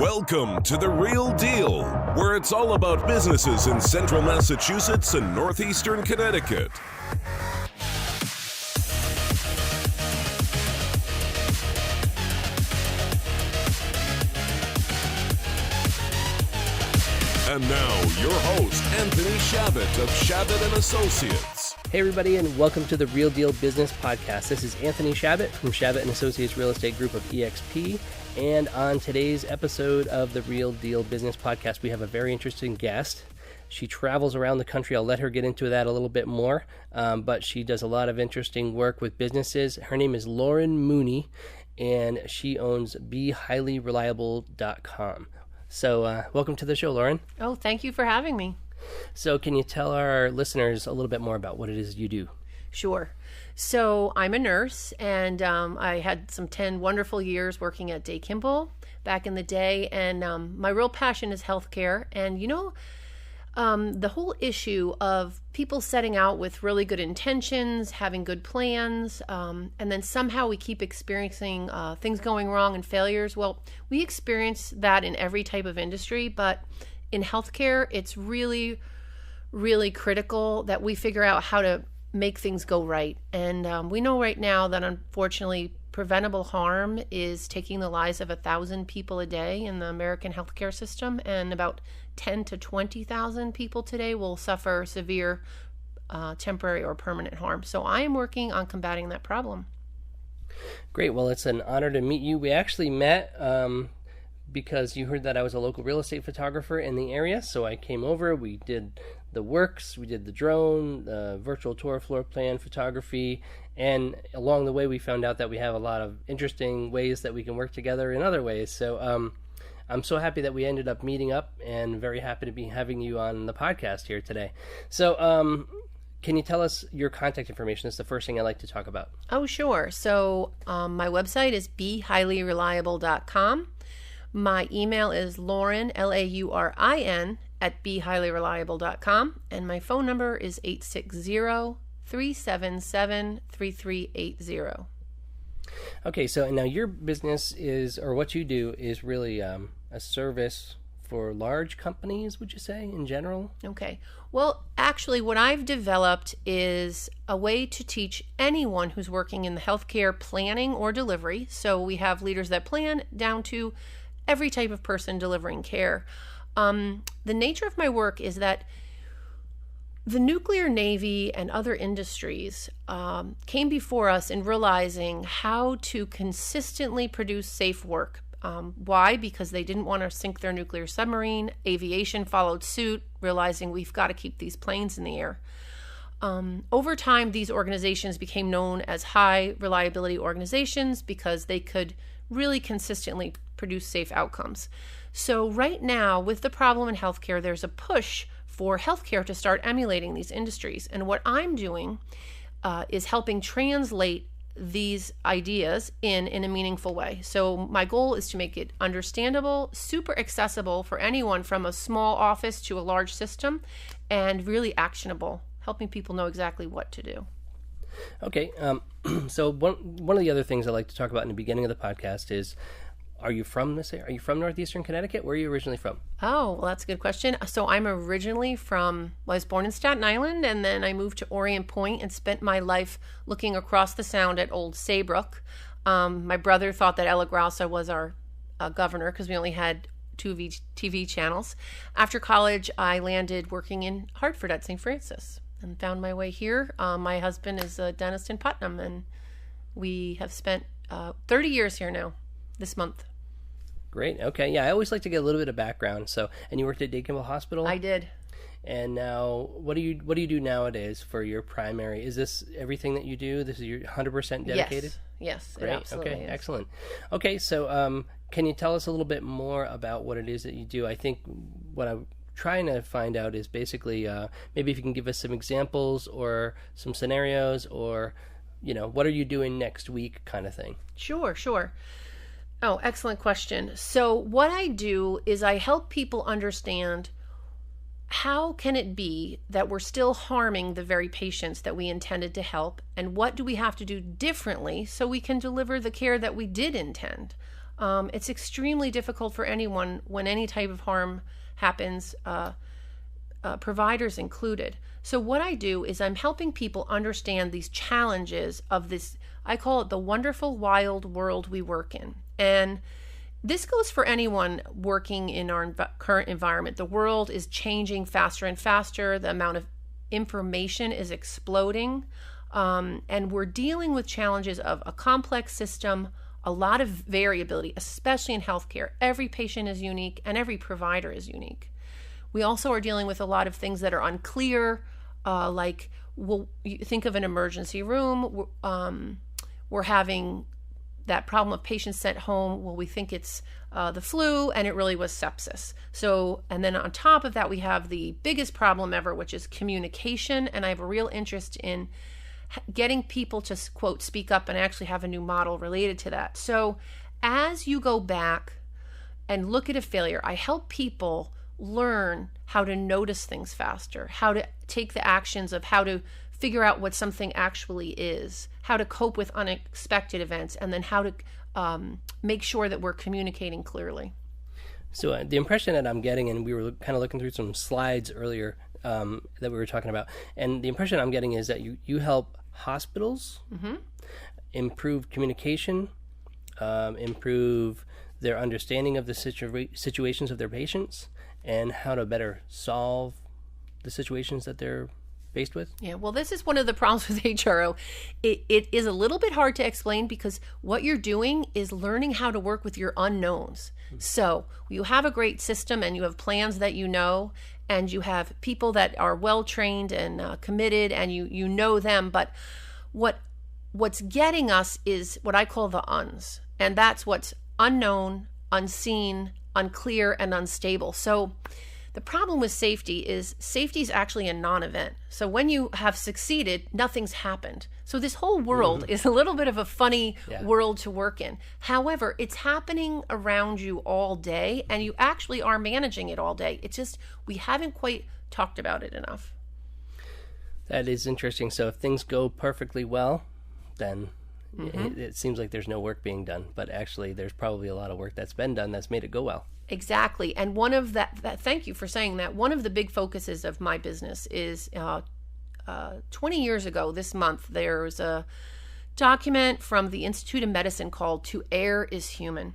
Welcome to The Real Deal, where it's all about businesses in central Massachusetts and northeastern Connecticut. And now, your host, Anthony Shabbat of Shabbat & Associates. Hey everybody, and welcome to the Real Deal Business Podcast. This is Anthony Shabbat from Shabbat & Associates Real Estate Group of EXP. And on today's episode of the Real Deal Business Podcast, we have a very interesting guest. She travels around the country. I'll let her get into that a little bit more, but she does a lot of interesting work with businesses. Her name is Laurin Mooney, and she owns BeHighlyReliable.com. So welcome to the show, Laurin. Oh, thank you for having me. So can you tell our listeners a little bit more about what it is you do? Sure. So I'm a nurse, and I had some 10 wonderful years working at Day Kimball back in the day, and my real passion is healthcare. And the whole issue of people setting out with really good intentions, having good plans, and then somehow we keep experiencing things going wrong and failures. Well, we experience that in every type of industry, but in healthcare, it's really, really critical that we figure out how to make things go right. And we know right now that unfortunately preventable harm is taking the lives of 1,000 people a day in the American healthcare system, and about 10 to 20,000 people today will suffer severe temporary or permanent harm. So I am working on combating that problem. Great. Well, it's an honor to meet you. We actually met because you heard that I was a local real estate photographer in the area. So I came over, we did the works, we did the drone, the virtual tour floor plan photography, and along the way we found out that we have a lot of interesting ways that we can work together in other ways. So I'm so happy that we ended up meeting up, and very happy to be having you on the podcast here today. So can you tell us your contact information? That's the first thing I like to talk about. Oh, sure. So my website is BeHighlyReliable.com. My email is Laurin, Laurin, at BeHighlyReliable.com. And my phone number is 860-377-3380. Okay, so now your business is, or what you do is really a service for large companies, would you say, in general? Okay. Well, actually, what I've developed is a way to teach anyone who's working in the healthcare planning or delivery. So we have leaders that plan down to every type of person delivering care. The nature of my work is that the nuclear navy and other industries came before us in realizing how to consistently produce safe work. Why? Because they didn't want to sink their nuclear submarine. Aviation followed suit, realizing we've got to keep these planes in the air. Over time, these organizations became known as high reliability organizations because they could really consistently produce safe outcomes. So right now, with the problem in healthcare, there's a push for healthcare to start emulating these industries. And what I'm doing is helping translate these ideas in a meaningful way. So my goal is to make it understandable, super accessible for anyone from a small office to a large system, and really actionable, helping people know exactly what to do. Okay, so one of the other things I like to talk about in the beginning of the podcast is, are you from this area? Are you from northeastern Connecticut? Where are you originally from? Oh, well, that's a good question. So I'm originally I was born in Staten Island, and then I moved to Orient Point and spent my life looking across the Sound at Old Saybrook. My brother thought that Ella Grausa was our governor because we only had two TV channels. After college, I landed working in Hartford at St. Francis and found my way here. My husband is a dentist in Putnam, and we have spent 30 years here now this month. Great. Okay. Yeah, I always like to get a little bit of background. So, and you worked at Day Kimball Hospital? I did. And now, what do you do nowadays for your primary? Is this everything that you do? This is your 100% dedicated? Yes. Great. It absolutely Okay. is. Excellent. Okay. So, can you tell us a little bit more about what it is that you do? I think what I'm trying to find out is basically maybe if you can give us some examples or some scenarios, or what are you doing next week, kind of thing. Sure. Oh, excellent question. So what I do is I help people understand how can it be that we're still harming the very patients that we intended to help, and what do we have to do differently so we can deliver the care that we did intend? It's extremely difficult for anyone when any type of harm happens, providers included. So what I do is I'm helping people understand these challenges of this, I call it the wonderful, wild world we work in. And this goes for anyone working in our current environment. The world is changing faster and faster. The amount of information is exploding. And we're dealing with challenges of a complex system, a lot of variability, especially in healthcare. Every patient is unique and every provider is unique. We also are dealing with a lot of things that are unclear, like, well, you think of an emergency room. We're having that problem of patients sent home. Well, we think it's the flu, and it really was sepsis. So, and then on top of that, we have the biggest problem ever, which is communication. And I have a real interest in getting people to, quote, speak up, and actually have a new model related to that. So as you go back and look at a failure, I help people learn how to notice things faster, how to take the actions of how to figure out what something actually is, how to cope with unexpected events, and then how to make sure that we're communicating clearly. So the impression that I'm getting, and we were kind of looking through some slides earlier that we were talking about, and the impression I'm getting is that you help hospitals improve communication, improve their understanding of the situations of their patients, and how to better solve the situations that they're faced with? Yeah, well, this is one of the problems with HRO. It is a little bit hard to explain because what you're doing is learning how to work with your unknowns. So you have a great system and you have plans that you know, and you have people that are well-trained and committed, and you know them. But what's getting us is what I call the uns. And that's what's unknown, unseen, unclear, and unstable. So the problem with safety is actually a non-event. So when you have succeeded, nothing's happened. So this whole world is a little bit of a funny world to work in. However, it's happening around you all day, and you actually are managing it all day. It's just we haven't quite talked about it enough. That is interesting. So if things go perfectly well, then it seems like there's no work being done. But actually, there's probably a lot of work that's been done that's made it go well. Exactly. And one of that thank you for saying that. One of the big focuses of my business is 20 years ago this month, there was a document from the Institute of Medicine called "To Err is Human."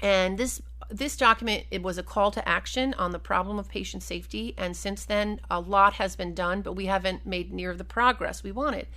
And this document, it was a call to action on the problem of patient safety. And since then, a lot has been done, but we haven't made near the progress we wanted.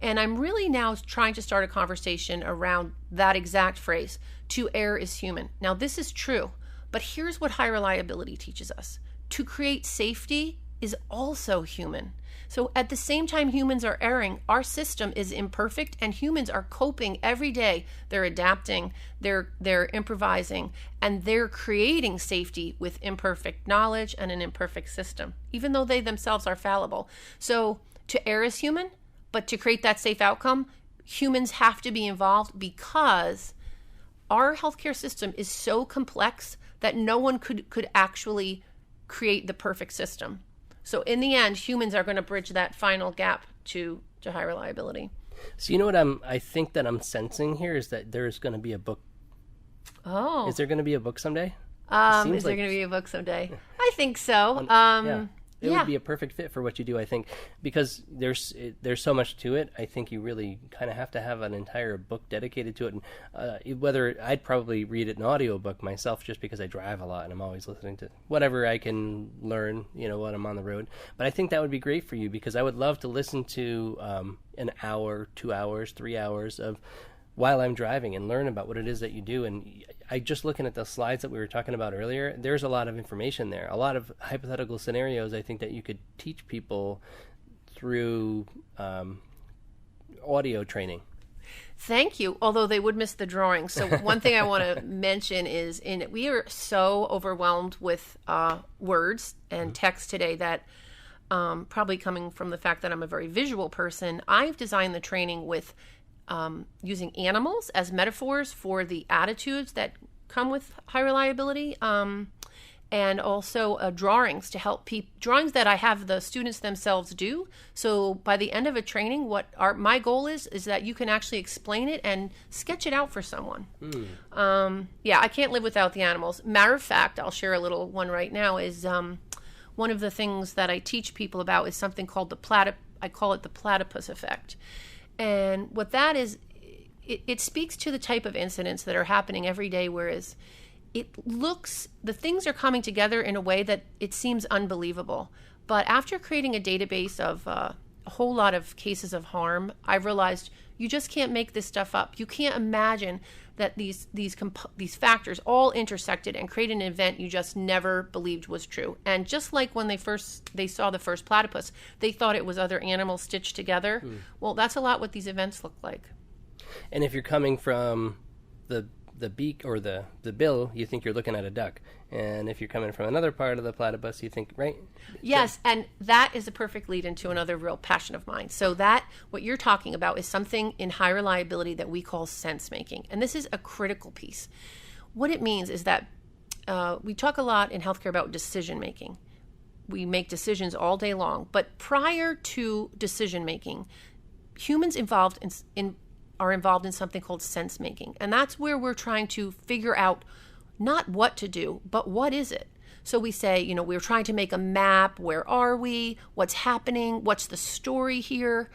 And I'm really now trying to start a conversation around that exact phrase, "To err is human." Now, this is true, but here's what high reliability teaches us. To create safety is also human. So at the same time humans are erring, our system is imperfect, and humans are coping every day. They're adapting, they're improvising, and they're creating safety with imperfect knowledge and an imperfect system, even though they themselves are fallible. So to err is human, but to create that safe outcome, humans have to be involved because our healthcare system is so complex that no one could actually create the perfect system. So in the end, humans are going to bridge that final gap to high reliability. So you know what I think that I'm sensing here is that there's going to be a book. Oh. Is there going to be a book someday? Is there going to be a book someday? I think so. It would be a perfect fit for what you do, I think, because there's so much to it. I think you really kind of have to have an entire book dedicated to it. And whether I'd probably read it in audiobook myself, just because I drive a lot and I'm always listening to whatever I can learn, when I'm on the road. But I think that would be great for you because I would love to listen to an hour, 2 hours, 3 hours of while I'm driving and learn about what it is that you do. And I just looking at the slides that we were talking about earlier, there's a lot of information there, a lot of hypothetical scenarios I think that you could teach people through audio training. Thank you, although they would miss the drawing. So one thing I want to mention is we are so overwhelmed with words and text today that probably coming from the fact that I'm a very visual person, I've designed the training with using animals as metaphors for the attitudes that come with high reliability. and also drawings to help drawings that I have the students themselves do. So by the end of a training, my goal is that you can actually explain it and sketch it out for someone. Yeah, I can't live without the animals. Matter of fact, I'll share a little one right now. Is one of the things that I teach people about is something called I call it the platypus effect. And what that is, it speaks to the type of incidents that are happening every day, whereas the things are coming together in a way that it seems unbelievable. But after creating a database of a whole lot of cases of harm, I realized you just can't make this stuff up. You can't imagine that these factors all intersected and created an event you just never believed was true. And just like when they saw the first platypus, they thought it was other animals stitched together. Well, that's a lot what these events look like. And if you're coming from the beak or the bill, you think you're looking at a duck. And if you're coming from another part of the platypus, you think, right? Yes, and that is a perfect lead into another real passion of mine. So what you're talking about is something in high reliability that we call sense making. And this is a critical piece. What it means is that we talk a lot in healthcare about decision making. We make decisions all day long. But prior to decision making, humans are involved in something called sense making. And that's where we're trying to figure out not what to do, but what is it? So we say, we're trying to make a map. Where are we? What's happening? What's the story here?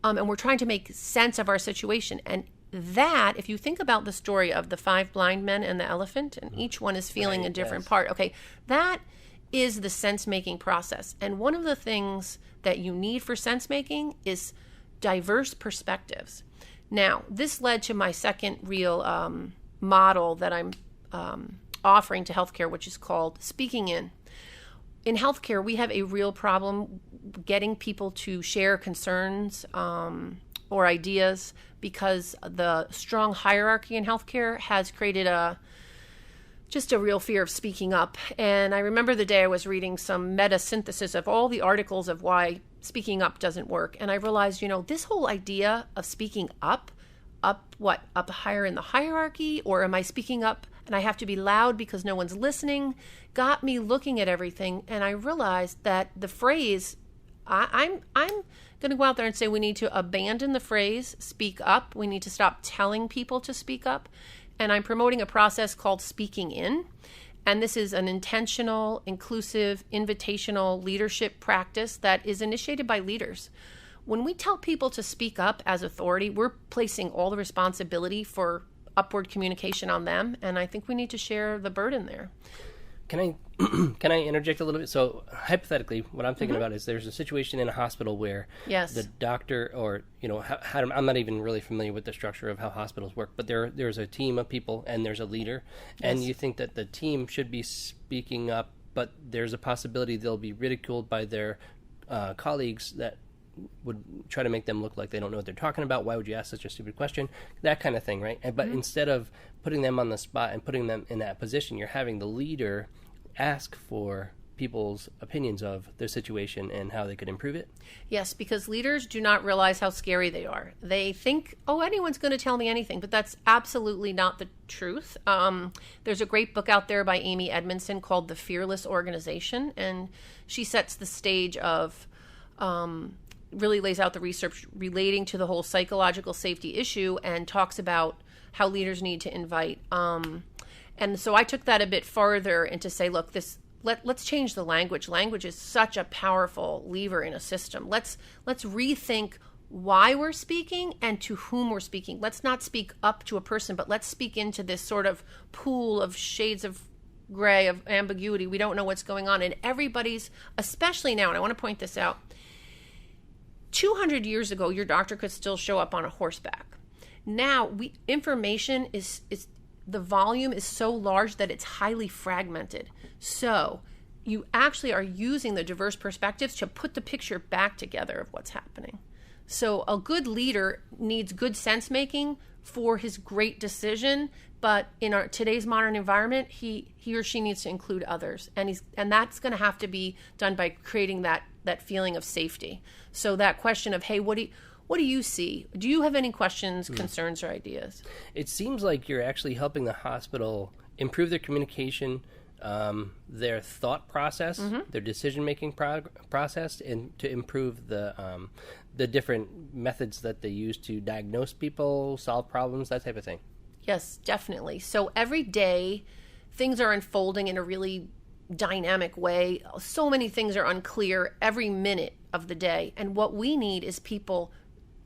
And we're trying to make sense of our situation. And that, if you think about the story of the 5 blind men and the elephant, and each one is feeling a different part. Okay, that is the sense making process. And one of the things that you need for sense making is diverse perspectives. Now, this led to my second real model that I'm offering to healthcare, which is called speaking in. In healthcare, we have a real problem getting people to share concerns or ideas because the strong hierarchy in healthcare has created just a real fear of speaking up. And I remember the day I was reading some meta-synthesis of all the articles of why speaking up doesn't work. And I realized, this whole idea of speaking up higher in the hierarchy, or am I speaking up and I have to be loud because no one's listening, got me looking at everything. And I realized that the phrase, I'm going to go out there and say we need to abandon the phrase speak up. We need to stop telling people to speak up. And I'm promoting a process called speaking in. And this is an intentional, inclusive, invitational leadership practice that is initiated by leaders. When we tell people to speak up as authority, we're placing all the responsibility for upward communication on them. And I think we need to share the burden there. Can I interject a little bit? So hypothetically, what I'm thinking about is there's a situation in a hospital where the doctor, or I'm not even really familiar with the structure of how hospitals work, but there's a team of people and there's a leader, and you think that the team should be speaking up, but there's a possibility they'll be ridiculed by their colleagues that would try to make them look like they don't know what they're talking about. Why would you ask such a stupid question? That kind of thing, right? But instead of putting them on the spot and putting them in that position, you're having the leader ask for people's opinions of their situation and how they could improve it? Yes, because leaders do not realize how scary they are. They think, anyone's going to tell me anything, but that's absolutely not the truth. There's a great book out there by Amy Edmondson called The Fearless Organization, and she sets the stage of really lays out the research relating to the whole psychological safety issue and talks about how leaders need to invite. And so I took that a bit farther and to say, look, let's change the language. Language is such a powerful lever in a system. Let's rethink why we're speaking and to whom we're speaking. Let's not speak up to a person, but let's speak into this sort of pool of shades of gray, of ambiguity. We don't know what's going on. And everybody's, especially now, and I want to point this out, 200 years ago, your doctor could still show up on a horseback. Now, information is the volume is so large that it's highly fragmented. So you actually are using the diverse perspectives to put the picture back together of what's happening. So a good leader needs good sense making for his great decision, but in our today's modern environment, he or she needs to include others, and that's going to have to be done by creating that feeling of safety. So that question of, hey, what do you see? Do you have any questions, concerns, or ideas? It seems like you're actually helping the hospital improve their communication their thought process, their decision-making process, and to improve the different methods that they use to diagnose people, solve problems, that type of thing. Yes, definitely. So every day, things are unfolding in a really dynamic way. So many things are unclear every minute of the day. And what we need is people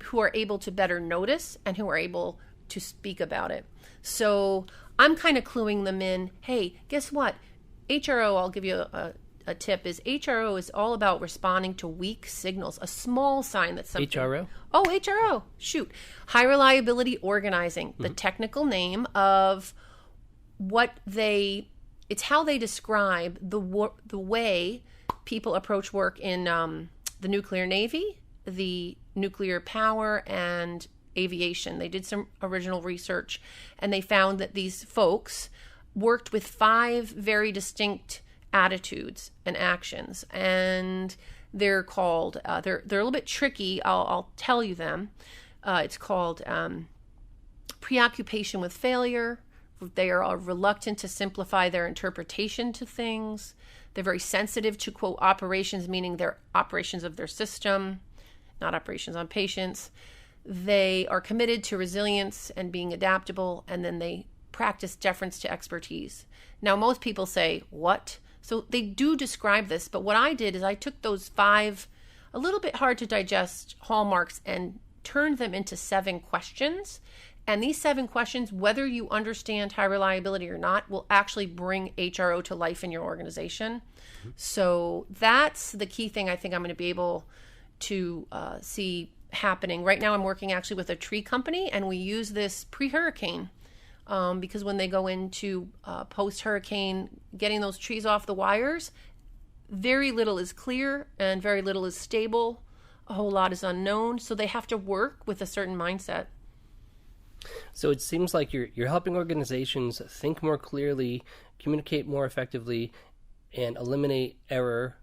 who are able to better notice and who are able to speak about it. So I'm kind of cluing them in, hey, guess what? HRO, I'll give you a tip, is HRO is all about responding to weak signals, a small sign that something... HRO? Oh, HRO. Shoot. High reliability organizing, the technical name of what they... It's how they describe the way people approach work in the nuclear navy, the nuclear power, and aviation. They did some original research, and they found that these folks worked with 5 very distinct attitudes and actions, and they're called they're a little bit tricky. I'll tell you them. It's called preoccupation with failure. They are reluctant to simplify their interpretation to things. They're very sensitive to, quote, operations, meaning they're operations of their system, not operations on patients. They are committed to resilience and being adaptable, and then they practice deference to expertise. Now, most people say, what? So they do describe this, but what I did is I took those 5, a little bit hard to digest hallmarks, and turned them into 7 questions. And these 7 questions, whether you understand high reliability or not, will actually bring HRO to life in your organization. So that's the key thing I think I'm going to be able to see happening. Right now I'm working actually with a tree company, and we use this pre-hurricane because when they go into post-hurricane, getting those trees off the wires, very little is clear and very little is stable. A whole lot is unknown. So they have to work with a certain mindset. So it seems like you're helping organizations think more clearly, communicate more effectively, and eliminate error.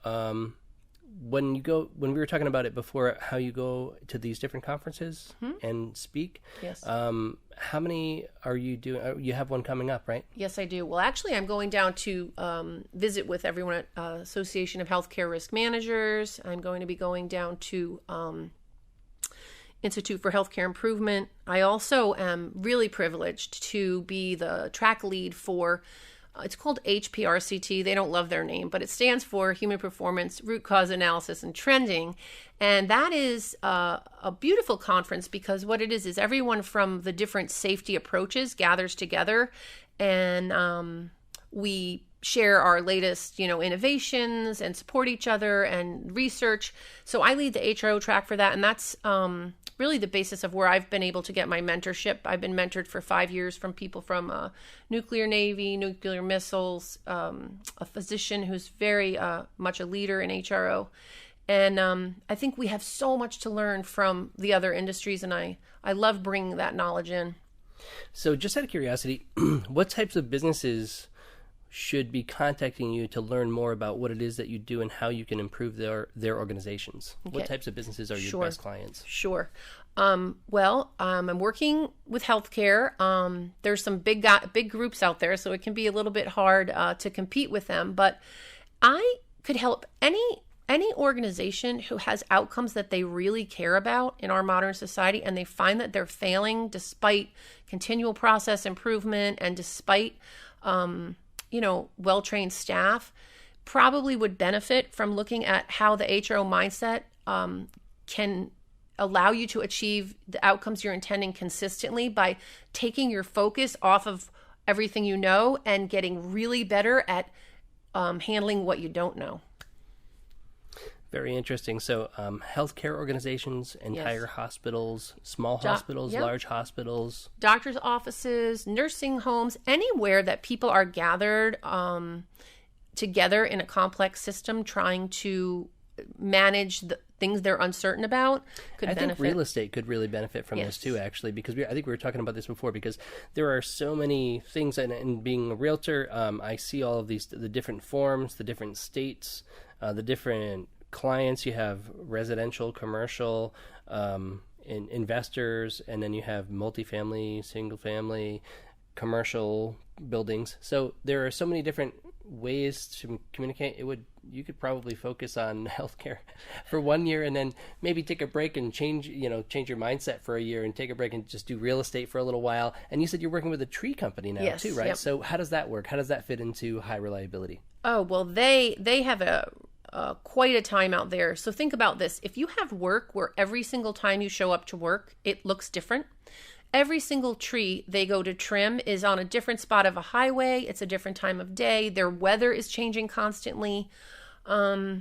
When we were talking about it before, how you go to these different conferences and speak. Yes. How many are you doing? You have one coming up, right? Yes, I do. Well, actually, I'm going down to visit with everyone at Association of Healthcare Risk Managers. I'm going to be going down to Institute for Healthcare Improvement. I also am really privileged to be the track lead for, it's called HPRCT. They don't love their name, but it stands for Human Performance, Root Cause Analysis, and Trending. And that is a beautiful conference because what it is everyone from the different safety approaches gathers together, and we share our latest, innovations and support each other and research. So I lead the HRO track for that, and that's really the basis of where I've been able to get my mentorship. I've been mentored for 5 years from people from nuclear navy, nuclear missiles, a physician who's very much a leader in HRO. And I think we have so much to learn from the other industries, and I love bringing that knowledge in. So just out of curiosity, what types of businesses should be contacting you to learn more about what it is that you do and how you can improve their organizations? Okay. What types of businesses are your best clients? Sure. I'm working with healthcare. There's some big groups out there, so it can be a little bit hard to compete with them. But I could help any organization who has outcomes that they really care about in our modern society, and they find that they're failing despite continual process improvement and despite well-trained staff, probably would benefit from looking at how the HRO mindset can allow you to achieve the outcomes you're intending consistently by taking your focus off of everything you know and getting really better at handling what you don't know. Very interesting. So healthcare organizations, entire hospitals, small hospitals, large hospitals. Doctors' offices, nursing homes, anywhere that people are gathered together in a complex system trying to manage the things they're uncertain about could benefit. I think real estate could really benefit from this too, actually, because I think we were talking about this before, because there are so many things, and being a realtor, I see all of these, the different forms, the different states, the different clients. You have residential, commercial, investors, and then you have multifamily, single family, commercial buildings. So there are so many different ways to communicate. You could probably focus on healthcare for 1 year and then maybe take a break and change your mindset for a year and take a break and just do real estate for a little while. And you said you're working with a tree company now too, right? Yep. So how does that work? How does that fit into high reliability? Oh, well, they have quite a time out there. So think about this. If you have work where every single time you show up to work, it looks different. Every single tree they go to trim is on a different spot of a highway. It's a different time of day. Their weather is changing constantly. I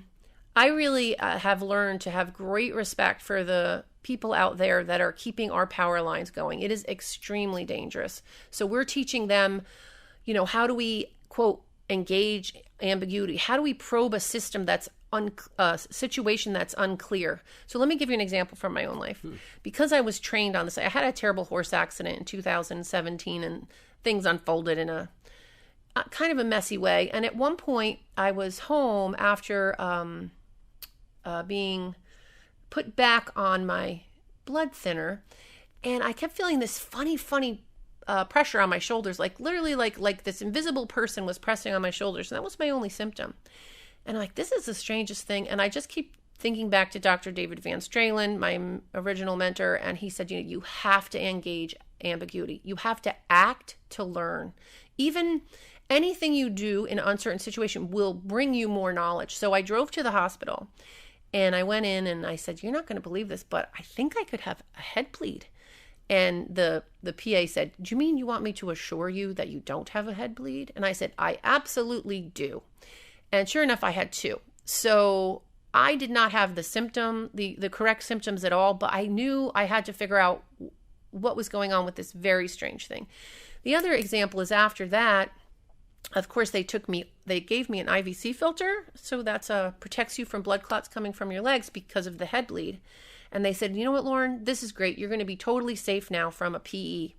really have learned to have great respect for the people out there that are keeping our power lines going. It is extremely dangerous. So we're teaching them, how do we, quote, engage ambiguity? How do we probe a system that's situation that's unclear? So let me give you an example from my own life. Because I was trained on this, I had a terrible horse accident in 2017 and things unfolded in a kind of a messy way. And at one point I was home after being put back on my blood thinner, and I kept feeling this funny pressure on my shoulders, like literally like this invisible person was pressing on my shoulders. And that was my only symptom. And I'm like, this is the strangest thing. And I just keep thinking back to Dr. David Van Stralen, my original mentor. And he said, you have to engage ambiguity. You have to act to learn. Even anything you do in an uncertain situation will bring you more knowledge. So I drove to the hospital and I went in and I said, you're not going to believe this, but I think I could have a head bleed. And the PA said, do you mean you want me to assure you that you don't have a head bleed? And I said, I absolutely do. And sure enough, I had two. So I did not have the correct symptoms at all, but I knew I had to figure out what was going on with this very strange thing. The other example is after that, of course, they gave me an IVC filter. So that's protects you from blood clots coming from your legs because of the head bleed. And they said, you know what, Laurin, this is great. You're going to be totally safe now from a PE.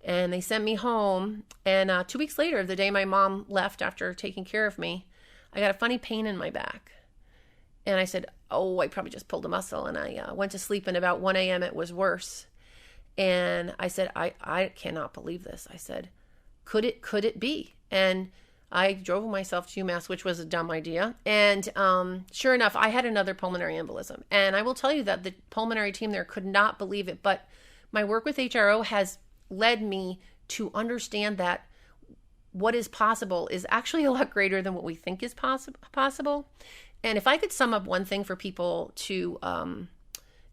And they sent me home. And 2 weeks later, the day my mom left after taking care of me, I got a funny pain in my back. And I said, oh, I probably just pulled a muscle. And I went to sleep, and about 1 a.m. it was worse. And I said, I cannot believe this. I said, could it be? And I drove myself to UMass, which was a dumb idea. And sure enough, I had another pulmonary embolism. And I will tell you that the pulmonary team there could not believe it. But my work with HRO has led me to understand that what is possible is actually a lot greater than what we think is possible. And if I could sum up one thing for people to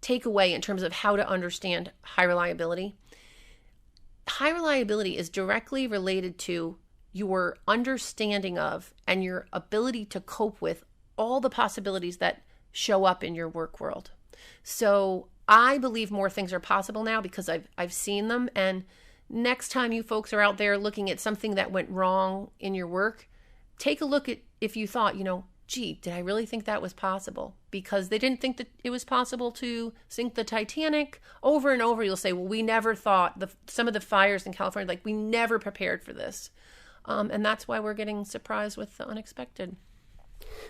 take away in terms of how to understand high reliability is directly related to your understanding of and your ability to cope with all the possibilities that show up in your work world. So I believe more things are possible now because I've seen them. And next time you folks are out there looking at something that went wrong in your work, take a look at if you thought, gee, did I really think that was possible? Because they didn't think that it was possible to sink the Titanic. Over and over, you'll say, well, we never thought some of the fires in California, like we never prepared for this. And that's why we're getting surprised with the unexpected.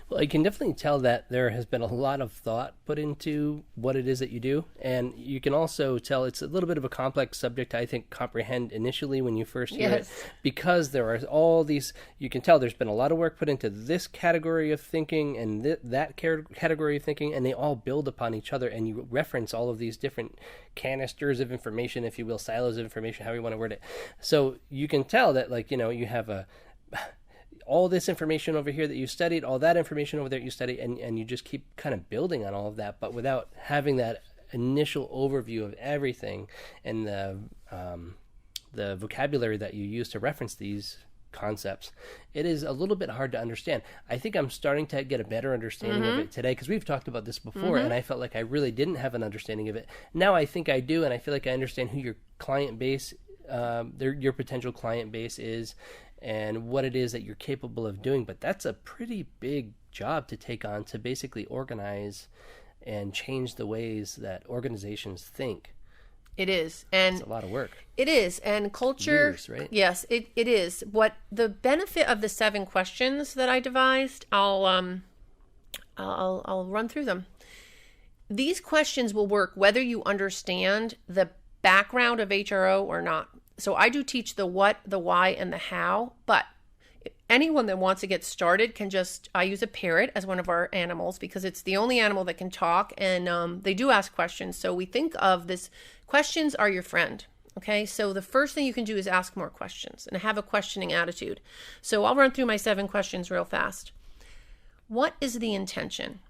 Well, I can definitely tell that there has been a lot of thought put into what it is that you do. And you can also tell it's a little bit of a complex subject to, I think, comprehend initially when you first hear it. Because there are all these, you can tell there's been a lot of work put into this category of thinking and that category of thinking, and they all build upon each other. And you reference all of these different canisters of information, if you will, silos of information, however you want to word it. So you can tell that, you have all this information over here that you studied, all that information over there that you studied, and you just keep kind of building on all of that, but without having that initial overview of everything and the vocabulary that you use to reference these concepts. It is a little bit hard to understand. I think I'm starting to get a better understanding of it today, because we've talked about this before, and I felt like I really didn't have an understanding of it. Now I think I do, and I feel like I understand who your client base, your potential client base is, and what it is that you're capable of doing. But that's a pretty big job to take on, to basically organize and change the ways that organizations think. It is. And it's a lot of work. It is. And culture, years, right? Yes, it is. What the benefit of the 7 questions that I devised, I'll run through them. These questions will work whether you understand the background of HRO or not. So I do teach the what, the why, and the how, but anyone that wants to get started can I use a parrot as one of our animals because it's the only animal that can talk, and they do ask questions. So we think of this, questions are your friend. Okay, so the first thing you can do is ask more questions and have a questioning attitude. So I'll run through my 7 questions real fast. What is the intention?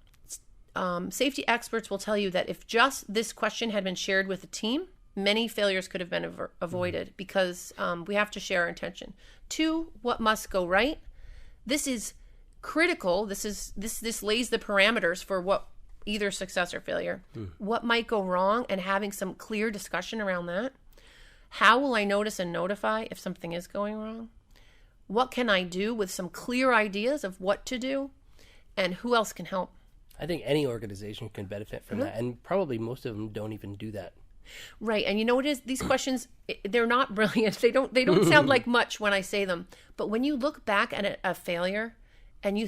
Safety experts will tell you that if just this question had been shared with the team, many failures could have been avoided because we have to share our intention. 2, what must go right? This is critical. This lays the parameters for what either success or failure. What might go wrong and having some clear discussion around that. How will I notice and notify if something is going wrong? What can I do with some clear ideas of what to do? And who else can help? I think any organization can benefit from that, and probably most of them don't even do that. Right, and you know what it is? These questions, they're not brilliant. They don't sound like much when I say them. But when you look back at a failure, and you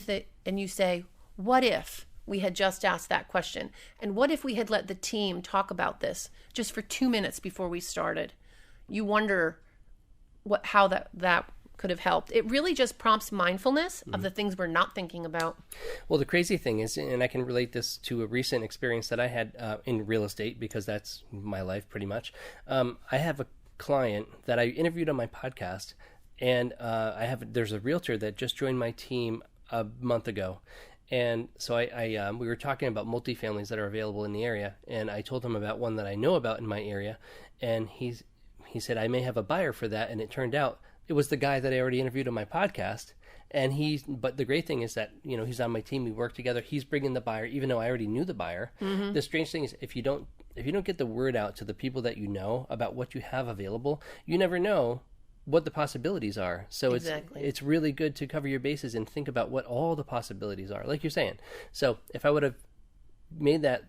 say, what if we had just asked that question? And what if we had let the team talk about this just for 2 minutes before we started? You wonder how that could have helped. It really just prompts mindfulness of the things we're not thinking about. Well, the crazy thing is, and I can relate this to a recent experience that I had in real estate because that's my life pretty much. I have a client that I interviewed on my podcast, and there's a realtor that just joined my team a month ago. And so we were talking about multifamilies that are available in the area, and I told him about one that I know about in my area, and he said, I may have a buyer for that. And it turned out it was the guy that I already interviewed on my podcast. But the great thing is that, he's on my team. We work together. He's bringing the buyer, even though I already knew the buyer. Mm-hmm. The strange thing is if you don't get the word out to the people that you know about what you have available, you never know what the possibilities are. So exactly. It's really good to cover your bases and think about what all the possibilities are, like you're saying. So if I would have made that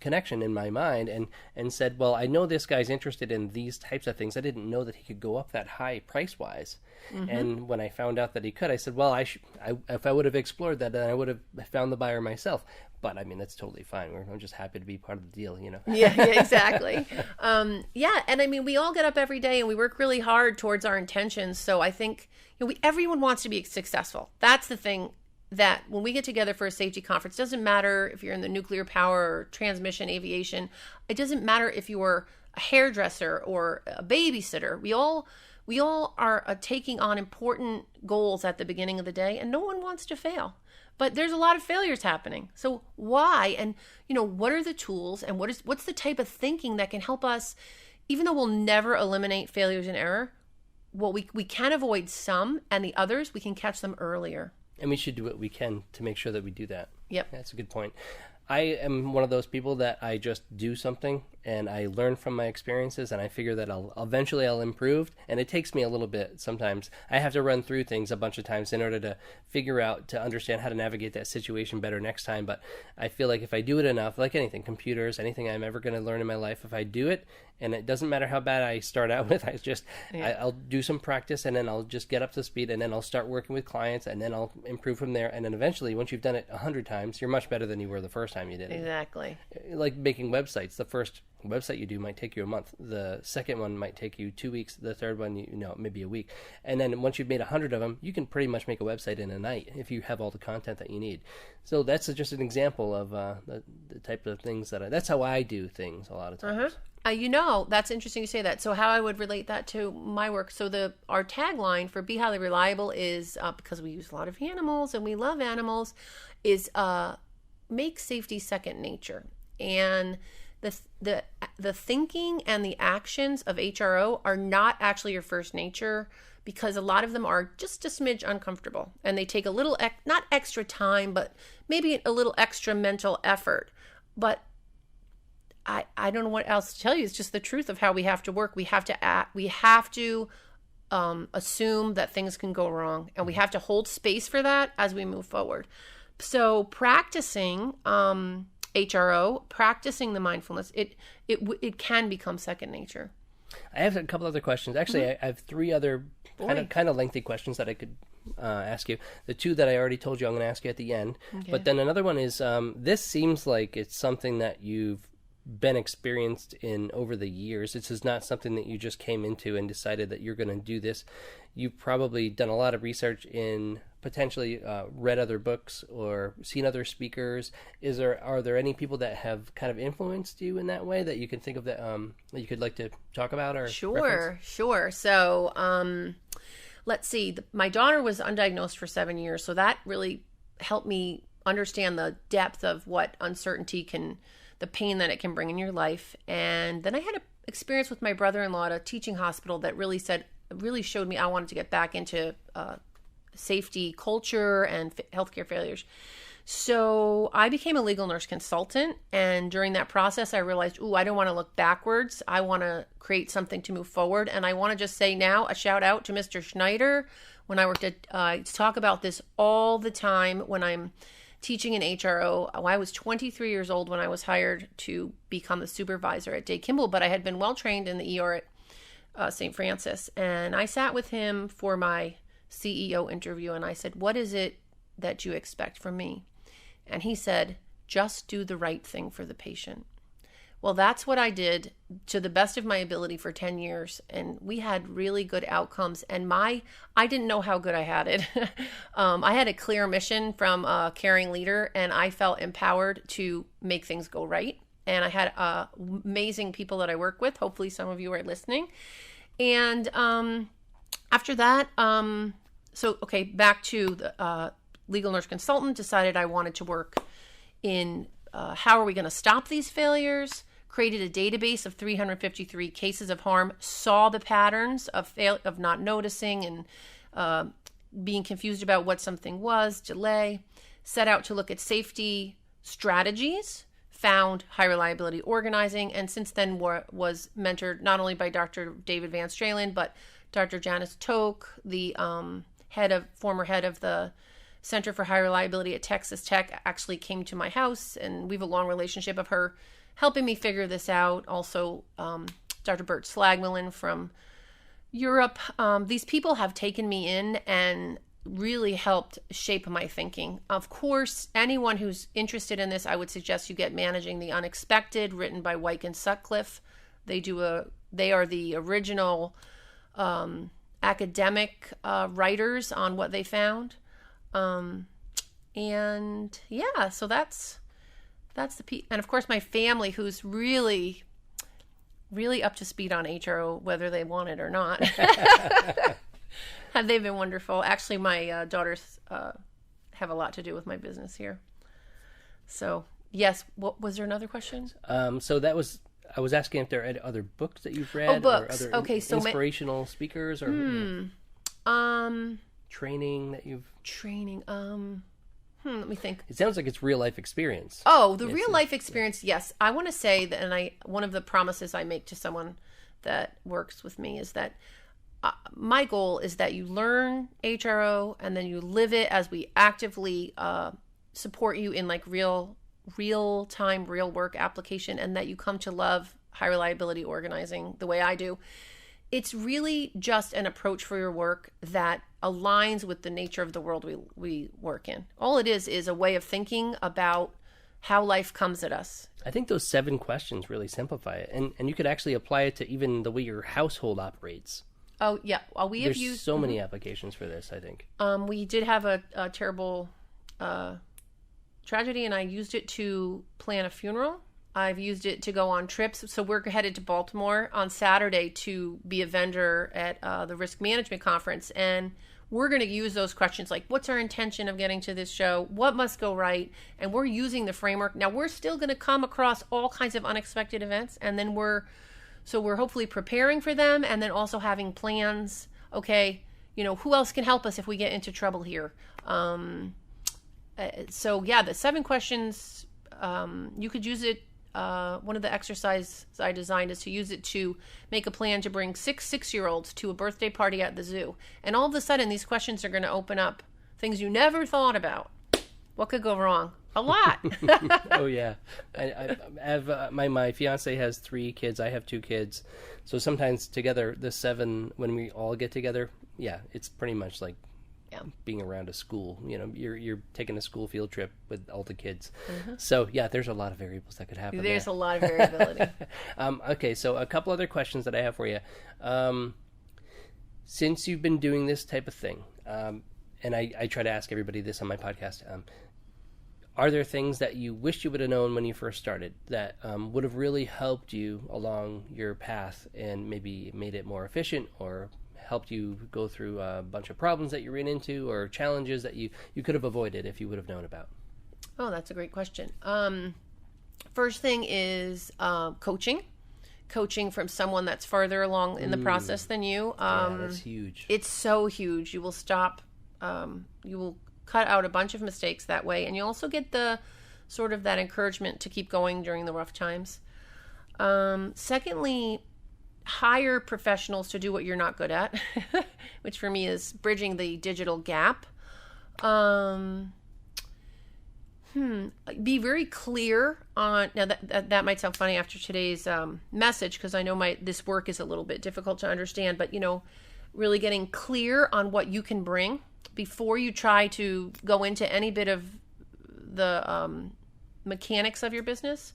connection in my mind and said, well, I know this guy's interested in these types of things. I didn't know that he could go up that high price-wise. Mm-hmm. And when I found out that he could, I said, well, if I would have explored that, then I would have found the buyer myself. But I mean, that's totally fine. I'm just happy to be part of the deal, Yeah, exactly. And I mean, we all get up every day and we work really hard towards our intentions. So I think everyone wants to be successful. That's the thing. That when we get together for a safety conference, doesn't matter if you're in the nuclear power or transmission aviation, it doesn't matter if you're a hairdresser or a babysitter. We all are taking on important goals at the beginning of the day, and no one wants to fail. But there's a lot of failures happening. So why? And what are the tools and what's the type of thinking that can help us, even though we'll never eliminate failures and error, well, we can avoid some, and the others, we can catch them earlier. And we should do what we can to make sure that we do that. Yep. That's a good point. I am one of those people that I just do something and I learn from my experiences and I figure that I'll improve. And it takes me a little bit sometimes. I have to run through things a bunch of times in order to figure out, to understand how to navigate that situation better next time. But I feel like if I do it enough, like anything, computers, anything I'm ever going to learn in my life, if I do it, and it doesn't matter how bad I start out with, I'll do some practice and then I'll just get up to speed and then I'll start working with clients and then I'll improve from there. And then eventually, once you've done it 100 times, you're much better than you were the first time you did it. Exactly. Like making websites. The first website you do might take you a month. The second one might take you 2 weeks. The third one, maybe a week. And then once you've made 100 of them, you can pretty much make a website in a night if you have all the content that you need. So that's just an example of the type of things that's how I do things a lot of times. Uh-huh. That's interesting you say that. So how I would relate that to my work. So our tagline for Be Highly Reliable is, because we use a lot of animals and we love animals, is make safety second nature. And the thinking and the actions of HRO are not actually your first nature, because a lot of them are just a smidge uncomfortable and they take a little, not extra time, but maybe a little extra mental effort. But I don't know what else to tell you. It's just the truth of how we have to work. We have to act. We have to assume that things can go wrong, and we have to hold space for that as we move forward. So practicing HRO, practicing the mindfulness, it can become second nature. I have a couple other questions. Actually, I have 3 other kind of lengthy questions that I could ask you. The 2 that I already told you I'm going to ask you at the end. Okay. But then another one is, this seems like it's something that you've been experienced in over the years. This is not something that you just came into and decided that you're going to do this. You've probably done a lot of research in potentially read other books or seen other speakers. Are there any people that have kind of influenced you in that way that you can think of that you could like to talk about or reference? Sure. So let's see. My daughter was undiagnosed for 7 years, so that really helped me understand the depth of what uncertainty the pain that it can bring in your life. And then I had an experience with my brother-in-law at a teaching hospital that really showed me I wanted to get back into safety culture and healthcare failures. So I became a legal nurse consultant. And during that process, I realized, I don't want to look backwards. I want to create something to move forward. And I want to just say now a shout out to Mr. Schneider. When I worked I talk about this all the time when I'm teaching in HRO. I was 23 years old when I was hired to become the supervisor at Day Kimball, but I had been well trained in the ER at St. Francis. And I sat with him for my CEO interview, and I said, what is it that you expect from me? And he said, just do the right thing for the patient. Well, that's what I did to the best of my ability for 10 years. And we had really good outcomes. And I didn't know how good I had it. I had a clear mission from a caring leader, and I felt empowered to make things go right. And I had amazing people that I work with. Hopefully some of you are listening. And after that, back to the legal nurse consultant, decided I wanted to work in how are we going to stop these failures, created a database of 353 cases of harm, saw the patterns of not noticing and being confused about what something was, delay, set out to look at safety strategies, found high reliability organizing, and since then was mentored not only by Dr. David Van Stralen, but Dr. Janice Toke, the former head of the Center for High Reliability at Texas Tech, actually came to my house, and we have a long relationship of her helping me figure this out. Also, Dr. Bert Slagmelin from Europe. These people have taken me in and really helped shape my thinking. Of course, anyone who's interested in this, I would suggest you get Managing the Unexpected, written by Wyke and Sutcliffe. They are the original academic writers on what they found. So that's and of course my family, who's really, really up to speed on HRO, whether they want it or not. They've been wonderful. Actually, my daughters have a lot to do with my business here. So yes, what was there another question? I was asking if there are other books that you've read, books. Or other inspirational speakers, or training that you've... Let me think. It sounds like it's real life experience. Oh, the real life experience, yes. I want to say that, and one of the promises I make to someone that works with me is that my goal is that you learn HRO and then you live it as we actively support you in like real time, real work application, and that you come to love high reliability organizing the way I do. It's really just an approach for your work that aligns with the nature of the world we work in. All it is a way of thinking about how life comes at us. I think those 7 questions really simplify it. And you could actually apply it to even the way your household operates. Oh, yeah. Well, There's so many applications for this, I think. We did have a terrible tragedy, and I used it to plan a funeral. I've used it to go on trips. So we're headed to Baltimore on Saturday to be a vendor at the Risk Management Conference. And we're going to use those questions like, what's our intention of getting to this show? What must go right? And we're using the framework. Now, we're still going to come across all kinds of unexpected events. And then we're hopefully preparing for them, and then also having plans. Okay, who else can help us if we get into trouble here? The 7 questions, you could use it. One of the exercises I designed is to use it to make a plan to bring 6 6-year-olds to a birthday party at the zoo. And all of a sudden, these questions are going to open up things you never thought about. What could go wrong? A lot. Oh, yeah. I have my fiance has 3 kids. I have 2 kids. So sometimes together, the 7, when we all get together, yeah, it's pretty much like being around a school. You're taking a school field trip with all the kids. So yeah, there's a lot of variables that could happen. There's a lot of variability. Okay, so a couple other questions that I have for you. Since you've been doing this type of thing, and I try to ask everybody this on my podcast, are there things that you wished you would have known when you first started that would have really helped you along your path and maybe made it more efficient, or helped you go through a bunch of problems that you ran into, or challenges that you could have avoided if you would have known about? Oh, that's a great question. First thing is coaching from someone that's farther along in the process than you. Yeah, that's huge. It's so huge. You will stop, you will cut out a bunch of mistakes that way, and you also get the sort of that encouragement to keep going during the rough times. Secondly, hire professionals to do what you're not good at, which for me is bridging the digital gap. Be very clear on, now that might sound funny after today's message, because I know this work is a little bit difficult to understand, but really getting clear on what you can bring before you try to go into any bit of the mechanics of your business,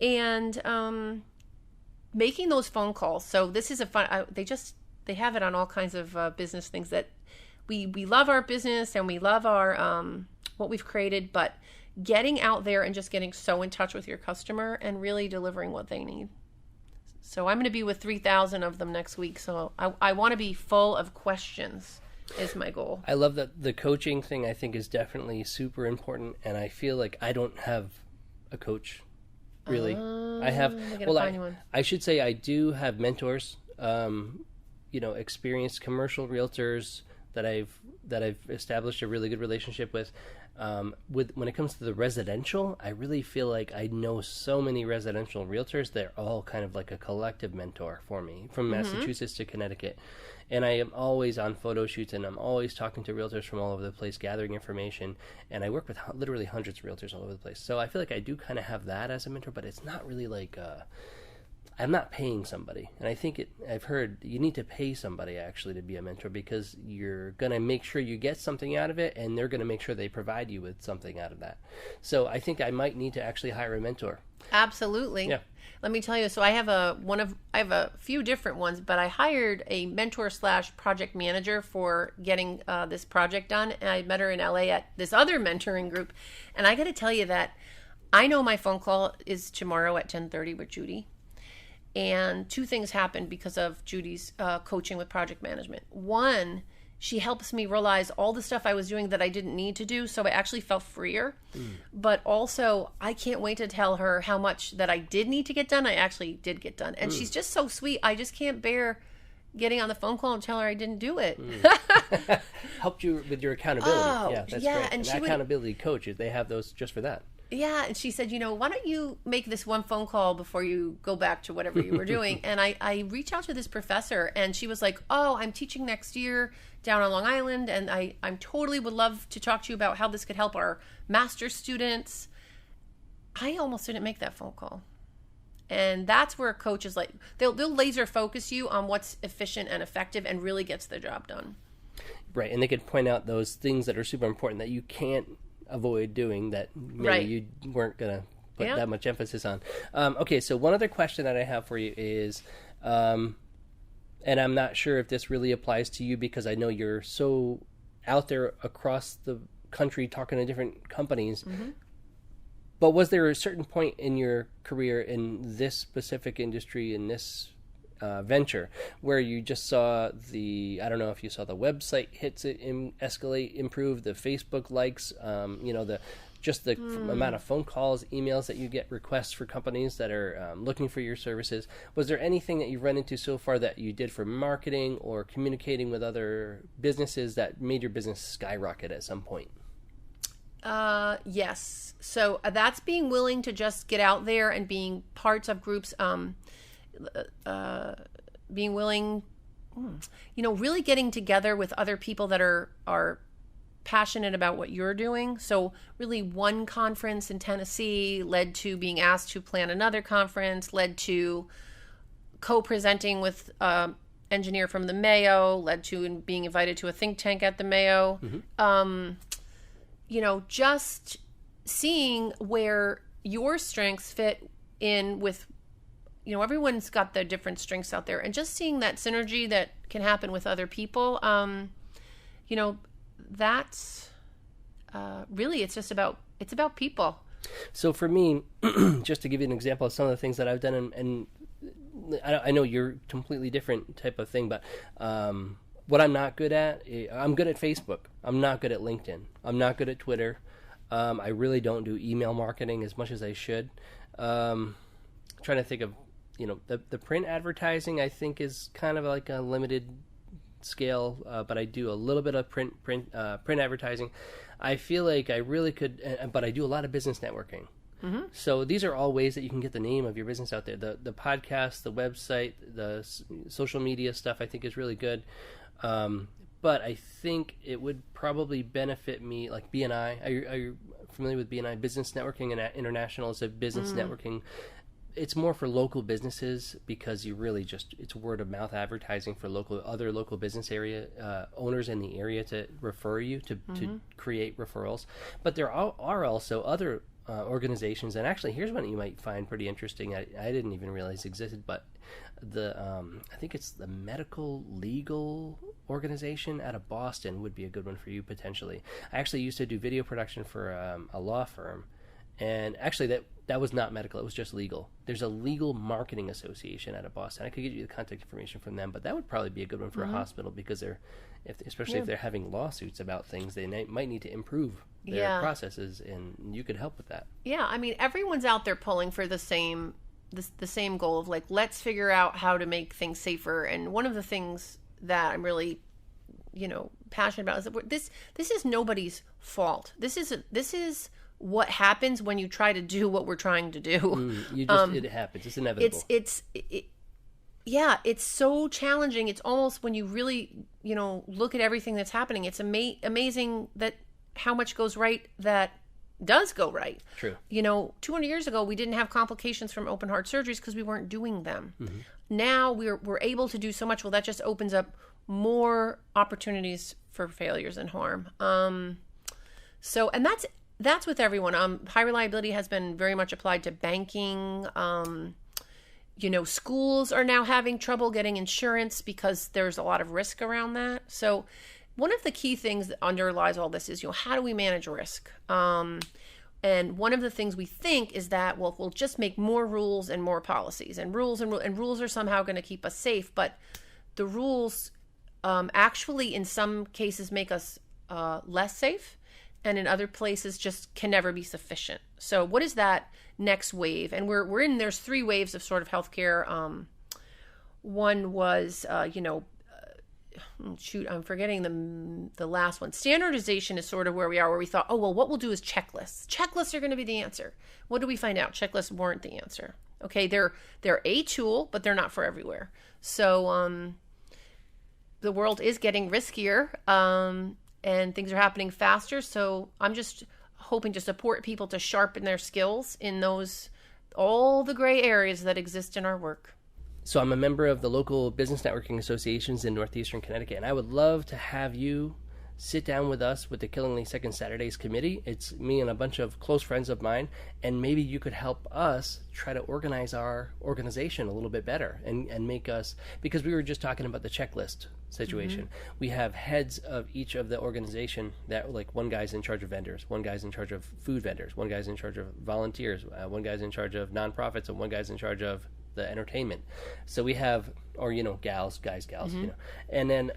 and making those phone calls. So this is a fun, they have it on all kinds of business things, that we love our business and we love our what we've created, but getting out there and just getting so in touch with your customer and really delivering what they need. So I'm going to be with 3,000 of them next week. So I want to be full of questions is my goal. I love that the coaching thing, I think, is definitely super important. And I feel like I don't have a coach, really. I have, I should say I do have mentors, experienced commercial realtors that I've established a really good relationship with. When it comes to the residential, I really feel like I know so many residential realtors. They're all kind of like a collective mentor for me, from Massachusetts to Connecticut. And I am always on photo shoots, and I'm always talking to realtors from all over the place, gathering information. And I work with literally hundreds of realtors all over the place. So I feel like I do kind of have that as a mentor, but it's not really like I'm not paying somebody. And I think I've heard you need to pay somebody actually to be a mentor, because you're going to make sure you get something out of it, and they're going to make sure they provide you with something out of that. So I think I might need to actually hire a mentor. Absolutely. Yeah. Let me tell you. So I have a few different ones, but I hired a mentor / project manager for getting this project done. And I met her in LA at this other mentoring group. And I got to tell you that I know my phone call is tomorrow at 10:30 with Judy. And two things happened because of Judy's coaching with project management. One, she helps me realize all the stuff I was doing that I didn't need to do, so I actually felt freer. But also, I can't wait to tell her how much that I did need to get done, I actually did get done. And she's just so sweet. I just can't bear getting on the phone call and tell her I didn't do it. Helped you with your accountability. Oh, yeah, that's yeah, great. and she accountability coaches, they have those just for that. Yeah, and she said, why don't you make this one phone call before you go back to whatever you were doing? And I reached out to this professor, and she was like, oh, I'm teaching next year down on Long Island, and I totally would love to talk to you about how this could help our master's students. I almost didn't make that phone call. And that's where a coach is like, they'll laser focus you on what's efficient and effective and really gets the job done. Right, and they could point out those things that are super important that you can't avoid doing, that maybe you weren't going to put that much emphasis on. Okay, so one other question that I have for you is, and I'm not sure if this really applies to you because I know you're so out there across the country talking to different companies, but was there a certain point in your career in this specific industry, in this venture, where you just saw I don't know if you saw the website hits escalate, improve, the Facebook likes, the amount of phone calls, emails that you get, requests for companies that are looking for your services. Was there anything that you've run into so far that you did for marketing or communicating with other businesses that made your business skyrocket at some point? Yes. So that's being willing to just get out there and being parts of groups, being willing, really getting together with other people that are passionate about what you're doing. So really, one conference in Tennessee led to being asked to plan another conference, led to co-presenting with engineer from the Mayo, led to being invited to a think tank at the Mayo. Just seeing where your strengths fit in with, everyone's got their different strengths out there, and just seeing that synergy that can happen with other people, that's really, it's about people. So for me, just to give you an example of some of the things that I've done, and I know you're completely different type of thing, but what I'm not good at, I'm good at Facebook. I'm not good at LinkedIn. I'm not good at Twitter. I really don't do email marketing as much as I should. Trying to think of, the print advertising, I think, is kind of like a limited scale, but I do a little bit of print advertising. I feel like I really could, but I do a lot of business networking. So these are all ways that you can get the name of your business out there. The podcast, the website, the social media stuff, I think is really good. But I think it would probably benefit me, like BNI. Are you familiar with BNI? Business Networking and International is a business networking. It's more for local businesses, because you really it's word of mouth advertising for other local business area owners in the area to refer you to create referrals. But there are also other organizations, and actually here's one you might find pretty interesting. I didn't even realize existed, but I think it's the Medical Legal Organization out of Boston would be a good one for you potentially. I actually used to do video production for a law firm, and actually that was not medical, it was just legal. There's a Legal Marketing Association out of Boston. I could get you the contact information from them, but that would probably be a good one for a hospital, because especially if they're having lawsuits about things, they might need to improve their processes, and you could help with that. Yeah, I mean, everyone's out there pulling for the same goal of, like, let's figure out how to make things safer. And one of the things that I'm really, passionate about is that this is nobody's fault. This is what happens when you try to do what we're trying to do. It happens. It's inevitable. It's so challenging. It's almost, when you really, look at everything that's happening, it's amazing that how much goes right that does go right. True. 200 years ago, we didn't have complications from open heart surgeries because we weren't doing them. Now we're able to do so much. Well, that just opens up more opportunities for failures and harm. And that's with everyone. High reliability has been very much applied to banking. Schools are now having trouble getting insurance because there's a lot of risk around that. So one of the key things that underlies all this is, how do we manage risk? And one of the things we think is that, well, we'll just make more rules and more policies, and rules are somehow going to keep us safe. But the rules actually, in some cases, make us less safe, and in other places just can never be sufficient. So what is that next wave? And there's 3 waves of sort of healthcare. One was, I'm forgetting the last one. Standardization is sort of where we are, where we thought, oh, well, what we'll do is checklists. Checklists are going to be the answer. What do we find out? Checklists weren't the answer. Okay, they're a tool, but they're not for everywhere. So the world is getting riskier, and things are happening faster. So I'm just hoping to support people to sharpen their skills in all the gray areas that exist in our work. So I'm a member of the local business networking associations in northeastern Connecticut, and I would love to have you sit down with us with the Killingly Second Saturdays committee. It's me and a bunch of close friends of mine, and maybe you could help us try to organize our organization a little bit better and make us, because we were just talking about the checklist situation. We have heads of each of the organization that, like, one guy's in charge of vendors, one guy's in charge of food vendors, one guy's in charge of volunteers, one guy's in charge of nonprofits, and one guy's in charge of the entertainment. So we have, or gals, and then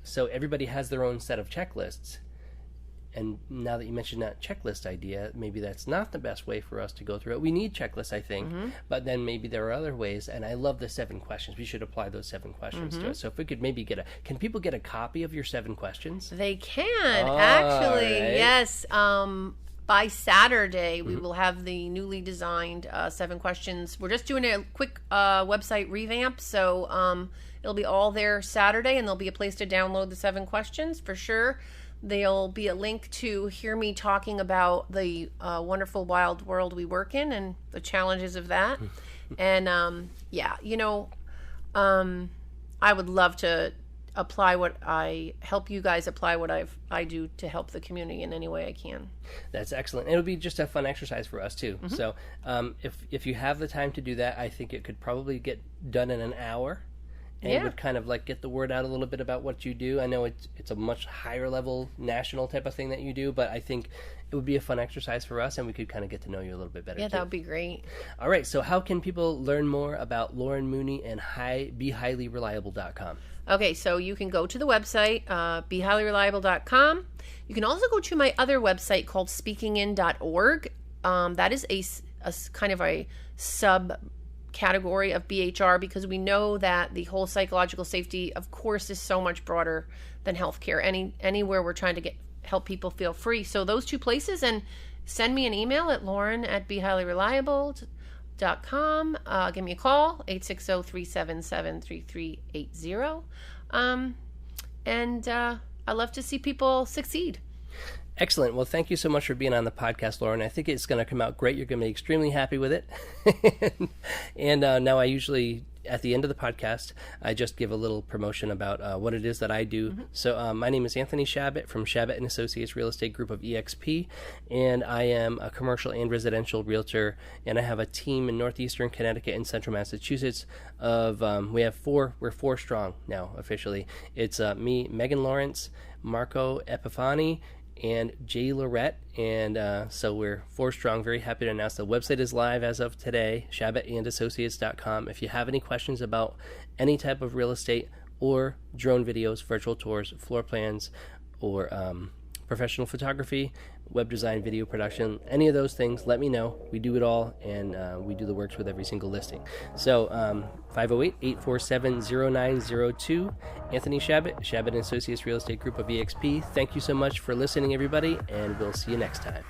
so everybody has their own set of checklists. And now that you mentioned that checklist idea, maybe that's not the best way for us to go through it. We need checklists, I think, but then maybe there are other ways. And I love the 7 questions. We should apply those 7 questions to it. So if we could maybe can people get a copy of your 7 questions? They can, actually. Right. Yes. By Saturday, we will have the newly designed 7 questions. We're just doing a quick website revamp, so it'll be all there Saturday, and there'll be a place to download the 7 questions for sure. There'll be a link to hear me talking about the wonderful wild world we work in and the challenges of that. And I would love to help you guys apply what I do to help the community in any way I can. That's excellent. It'll be just a fun exercise for us too. So if you have the time to do that, I think it could probably get done in an hour. And it would kind of like get the word out a little bit about what you do. I know it's a much higher level national type of thing that you do, but I think it would be a fun exercise for us, and we could kind of get to know you a little bit better. Yeah, that would be great. All right, so how can people learn more about Laurin Mooney and BeHighlyReliable.com? Okay, so you can go to the website, BeHighlyReliable.com. You can also go to my other website called speakingin.org. That is a kind of a subcategory of BHR, because we know that the whole psychological safety, of course, is so much broader than healthcare. Anywhere we're trying to help people feel free. So those two places, and send me an email at laurin@BeHighlyReliable.com. Give me a call, 860-377-3380. And I love to see people succeed. Excellent. Well, thank you so much for being on the podcast, Laurin. I think it's going to come out great. You're going to be extremely happy with it. And now I usually, at the end of the podcast, I just give a little promotion about what it is that I do. So my name is Anthony Shabbat from Shabbat & Associates Real Estate Group of EXP, and I am a commercial and residential realtor, and I have a team in northeastern Connecticut and central Massachusetts of, we're four strong now officially. It's me, Megan Lawrence, Marco Epifani, and Jay Lorette, and so we're four strong. Very happy to announce the website is live as of today, shabbatandassociates.com. If you have any questions about any type of real estate or drone videos, virtual tours, floor plans, or professional photography, web design, video production, any of those things, let me know. We do it all, and we do the works with every single listing. So 508-847-0902. Anthony Shabbat & Associates Real Estate Group of EXP. Thank you so much for listening, everybody, and we'll see you next time.